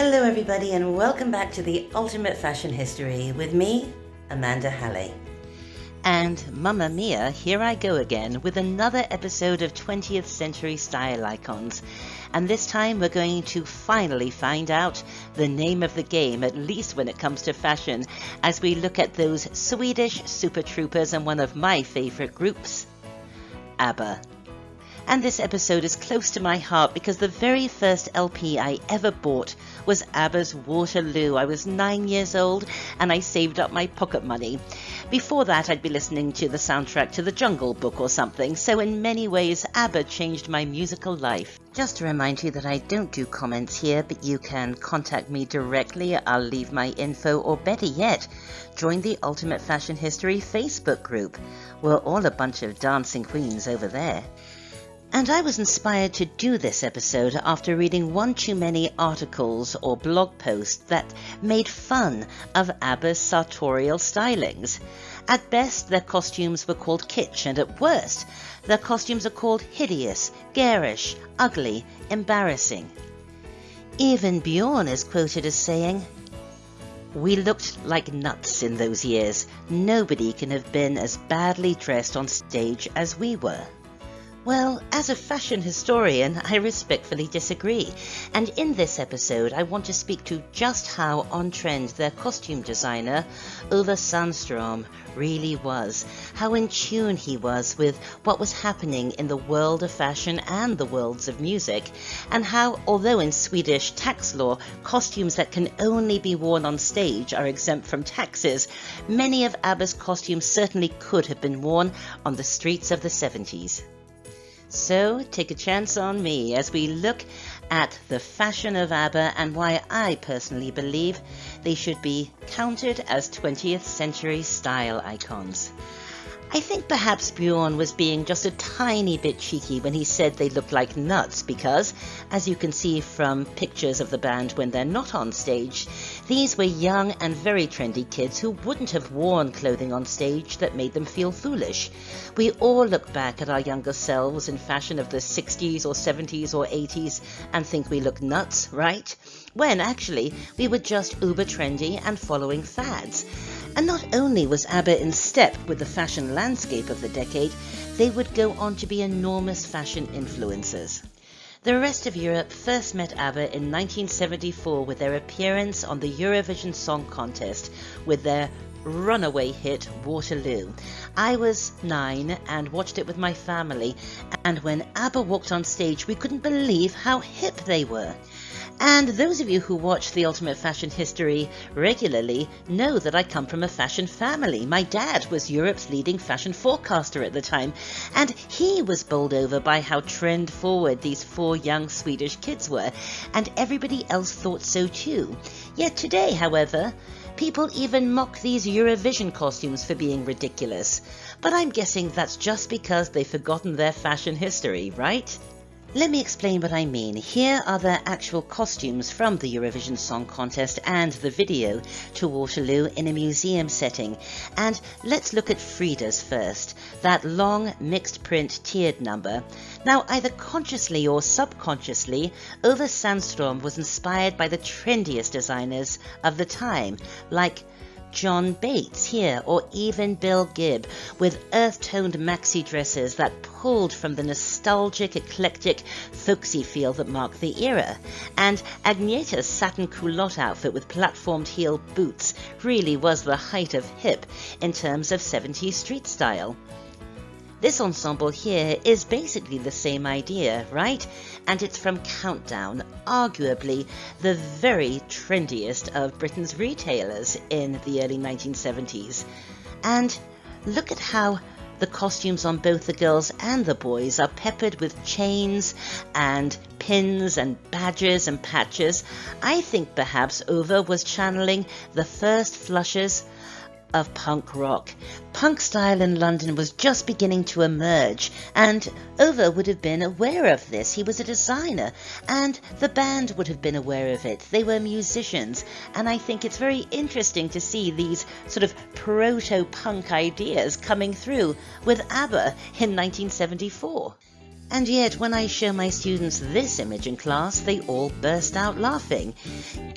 Hello everybody and welcome back to the Ultimate Fashion History with me, Amanda Hallay. And Mamma Mia, here I go again with another episode of 20th Century Style Icons. And this time we're going to finally find out the name of the game, at least when it comes to fashion, as we look at those Swedish super troopers and one of my favourite groups, ABBA. And this episode is close to my heart because the very first LP I ever bought was ABBA's Waterloo. I was 9 years old and I saved up my pocket money. Before that, I'd be listening to the soundtrack to The Jungle Book or something, so in many ways, ABBA changed my musical life. Just to remind you that I don't do comments here, but you can contact me directly. I'll leave my info, or better yet, join the Ultimate Fashion History Facebook group. We're all a bunch of dancing queens over there. And I was inspired to do this episode after reading one too many articles or blog posts that made fun of ABBA's sartorial stylings. At best, their costumes were called kitsch, and at worst, their costumes are called hideous, garish, ugly, embarrassing. Even Bjorn is quoted as saying, "We looked like nuts in those years. Nobody can have been as badly dressed on stage as we were." Well, as a fashion historian, I respectfully disagree, and in this episode I want to speak to just how on-trend their costume designer, Ove Sandström, really was, how in tune he was with what was happening in the world of fashion and the worlds of music, and how, although in Swedish tax law, costumes that can only be worn on stage are exempt from taxes, many of ABBA's costumes certainly could have been worn on the streets of the 70s. So take a chance on me as we look at the fashion of ABBA and why I personally believe they should be counted as 20th century style icons. I think perhaps Bjorn was being just a tiny bit cheeky when he said they looked like nuts because, as you can see from pictures of the band when they're not on stage, these were young and very trendy kids who wouldn't have worn clothing on stage that made them feel foolish. We all look back at our younger selves in fashion of the 60s or 70s or 80s and think we look nuts, right? When actually we were just uber trendy and following fads. And not only was ABBA in step with the fashion landscape of the decade, they would go on to be enormous fashion influencers. The rest of Europe first met ABBA in 1974 with their appearance on the Eurovision Song Contest with their runaway hit Waterloo. I was 9 and watched it with my family, and when ABBA walked on stage we couldn't believe how hip they were. And those of you who watch The Ultimate Fashion History regularly know that I come from a fashion family. My dad was Europe's leading fashion forecaster at the time, and he was bowled over by how trend-forward these 4 young Swedish kids were, and everybody else thought so too. Yet today, however, people even mock these Eurovision costumes for being ridiculous. But I'm guessing that's just because they've forgotten their fashion history, right? Let me explain what I mean. Here are the actual costumes from the Eurovision Song Contest and the video to Waterloo in a museum setting. And let's look at Frida's first, that long mixed print tiered number. Now, either consciously or subconsciously, Ove Sandström was inspired by the trendiest designers of the time, like John Bates here, or even Bill Gibb, with earth-toned maxi dresses that pulled from the nostalgic, eclectic, folksy feel that marked the era. And Agnieszka's satin culotte outfit with platformed heel boots really was the height of hip in terms of 70s street style. This ensemble here is basically the same idea, right? And it's from Countdown, arguably the very trendiest of Britain's retailers in the early 1970s. And look at how the costumes on both the girls and the boys are peppered with chains and pins and badges and patches. I think perhaps Ove was channeling the first flushes of punk rock. Punk style in London was just beginning to emerge, and Ove would have been aware of this. He was a designer, and the band would have been aware of it. They were musicians, and I think it's very interesting to see these sort of proto-punk ideas coming through with ABBA in 1974. And yet when I show my students this image in class, they all burst out laughing.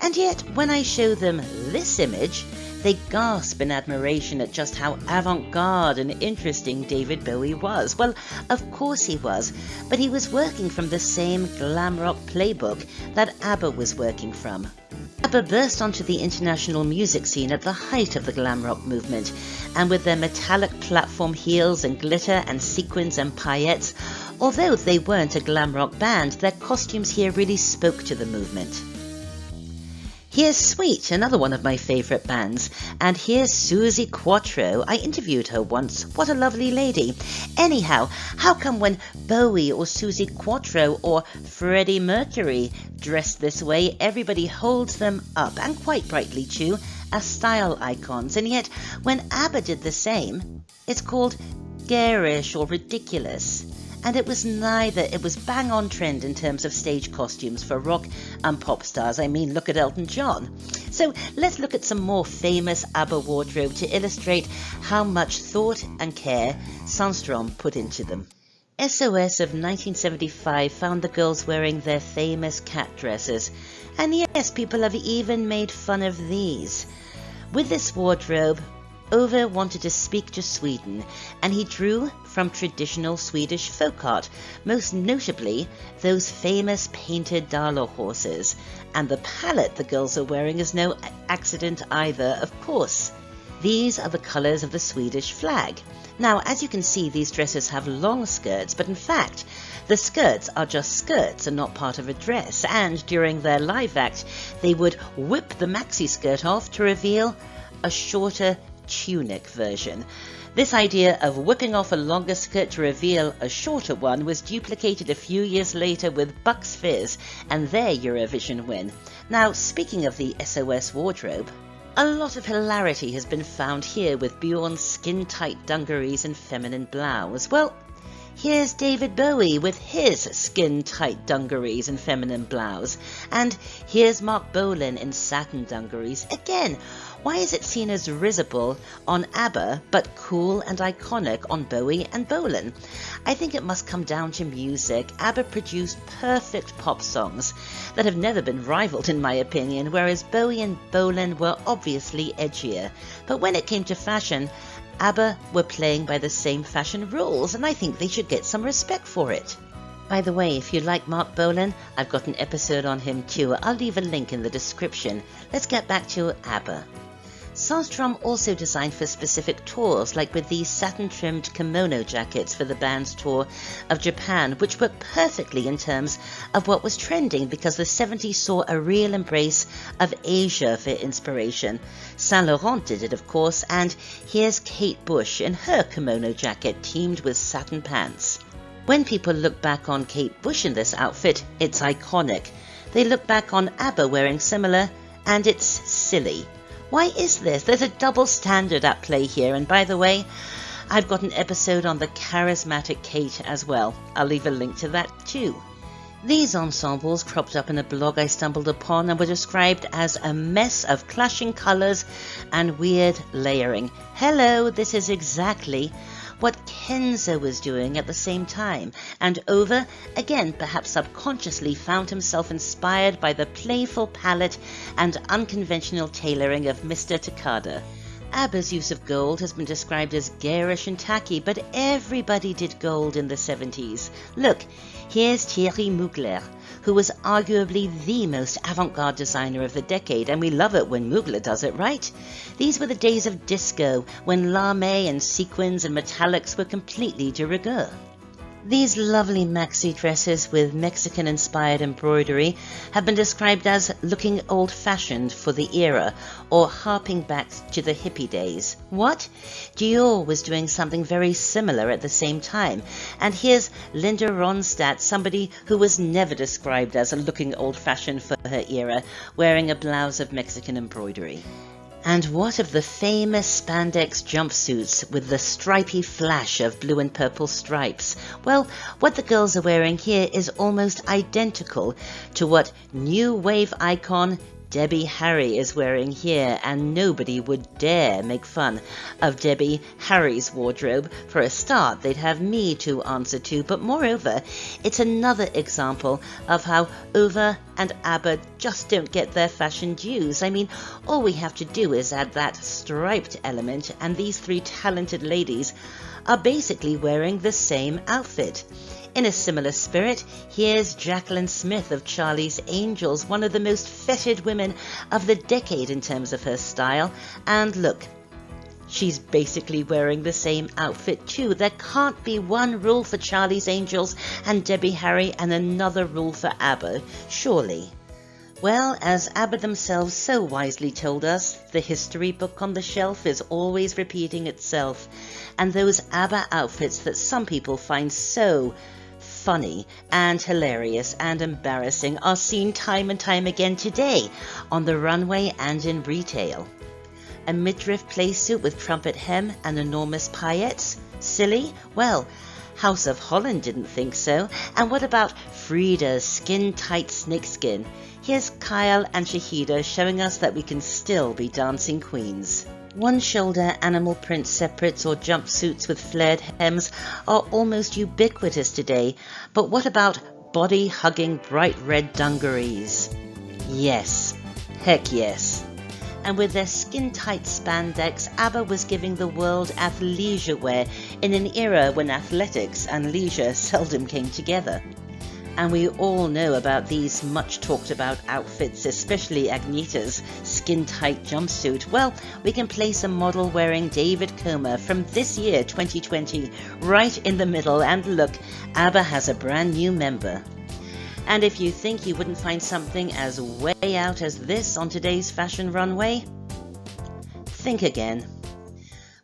And yet when I show them this image, they gasp in admiration at just how avant-garde and interesting David Bowie was. Well, of course he was, but he was working from the same glam rock playbook that ABBA was working from. ABBA burst onto the international music scene at the height of the glam rock movement, and with their metallic platform heels and glitter and sequins and paillettes, although they weren't a glam rock band, their costumes here really spoke to the movement. Here's Sweet, another one of my favourite bands, and here's Susie Quatro. I interviewed her once. What a lovely lady. Anyhow, how come when Bowie or Susie Quatro or Freddie Mercury dress this way, everybody holds them up, and quite rightly too, as style icons, and yet when ABBA did the same, it's called garish or ridiculous? And it was neither. It was bang on trend in terms of stage costumes for rock and pop stars. I mean, look at Elton John. So let's look at some more famous ABBA wardrobe to illustrate how much thought and care Sandström put into them. SOS of 1975 found the girls wearing their famous cat dresses. And yes, people have even made fun of these. With this wardrobe, Ove wanted to speak to Sweden, and he drew from traditional Swedish folk art, most notably those famous painted Dalo horses. And the palette the girls are wearing is no accident either, of course. These are the colours of the Swedish flag. Now, as you can see, these dresses have long skirts, but in fact, the skirts are just skirts and not part of a dress, and during their live act, they would whip the maxi skirt off to reveal a shorter tunic version. This idea of whipping off a longer skirt to reveal a shorter one was duplicated a few years later with Bucks Fizz and their Eurovision win. Now, speaking of the SOS wardrobe, a lot of hilarity has been found here with Bjorn's skin-tight dungarees and feminine blouse. Well, here's David Bowie with his skin-tight dungarees and feminine blouse. And here's Marc Bolan in satin dungarees. Again, why is it seen as risible on ABBA but cool and iconic on Bowie and Bolan? I think it must come down to music. ABBA produced perfect pop songs that have never been rivaled in my opinion, whereas Bowie and Bolan were obviously edgier. But when it came to fashion, ABBA were playing by the same fashion rules, and I think they should get some respect for it. By the way, if you like Marc Bolan, I've got an episode on him too. I'll leave a link in the description. Let's get back to ABBA. Sandström also designed for specific tours, like with these satin-trimmed kimono jackets for the band's tour of Japan, which worked perfectly in terms of what was trending because the 70s saw a real embrace of Asia for inspiration. Saint Laurent did it, of course, and here's Kate Bush in her kimono jacket teamed with satin pants. When people look back on Kate Bush in this outfit, it's iconic. They look back on ABBA wearing similar, and it's silly. Why is this? There's a double standard at play here, and by the way, I've got an episode on the charismatic Kate as well. I'll leave a link to that too. These ensembles cropped up in a blog I stumbled upon and were described as a mess of clashing colours and weird layering. Hello, this is exactly what Kenzo was doing at the same time, and Ove, again perhaps subconsciously, found himself inspired by the playful palette and unconventional tailoring of Mr. Takada. ABBA's use of gold has been described as garish and tacky, but everybody did gold in the 70s. Look, here's Thierry Mugler, who was arguably the most avant-garde designer of the decade, and we love it when Mugler does it, right? These were the days of disco, when lame and sequins and metallics were completely de rigueur. These lovely maxi dresses with Mexican-inspired embroidery have been described as looking old-fashioned for the era, or harping back to the hippie days. What? Dior was doing something very similar at the same time, and here's Linda Ronstadt, somebody who was never described as looking old-fashioned for her era, wearing a blouse of Mexican embroidery. And what of the famous spandex jumpsuits with the stripy flash of blue and purple stripes? Well, what the girls are wearing here is almost identical to what new wave icon Debbie Harry is wearing here, and nobody would dare make fun of Debbie Harry's wardrobe. For a start, they'd have me to answer to, but moreover, it's another example of how Uwe and ABBA just don't get their fashion dues. I mean, all we have to do is add that striped element, and these three talented ladies are basically wearing the same outfit. In a similar spirit, here's Jacqueline Smith of Charlie's Angels, one of the most feted women of the decade in terms of her style. And look, she's basically wearing the same outfit too. There can't be one rule for Charlie's Angels and Debbie Harry and another rule for ABBA, surely. Well, as ABBA themselves so wisely told us, the history book on the shelf is always repeating itself. And those ABBA outfits that some people find so funny and hilarious and embarrassing are seen time and time again today on the runway and in retail. A midriff playsuit with trumpet hem and enormous paillettes? Silly? Well, House of Holland didn't think so. And what about Frida's skin-tight snakeskin? Here's Kyle and Shahida showing us that we can still be dancing queens. One-shoulder animal print separates or jumpsuits with flared hems are almost ubiquitous today, but what about body-hugging bright red dungarees? Yes, heck yes. And with their skin-tight spandex, ABBA was giving the world athleisure wear in an era when athletics and leisure seldom came together. And we all know about these much talked about outfits, especially Agneta's skin-tight jumpsuit. Well, we can place a model wearing David Comer from this year, 2020, right in the middle. And look, ABBA has a brand new member. And if you think you wouldn't find something as way out as this on today's fashion runway, think again.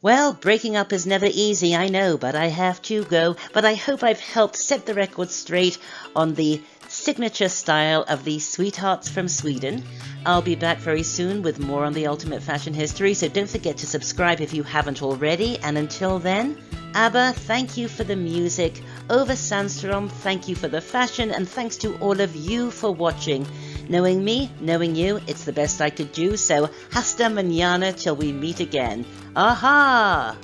Well, breaking up is never easy, I know, but I have to go. But I hope I've helped set the record straight on the signature style of these sweethearts from Sweden. I'll be back very soon with more on the ultimate fashion history, so don't forget to subscribe if you haven't already. And until then, ABBA, thank you for the music. Ove Sandstrom, thank you for the fashion, and thanks to all of you for watching. Knowing me, knowing you, it's the best I could do, so hasta mañana till we meet again. Aha!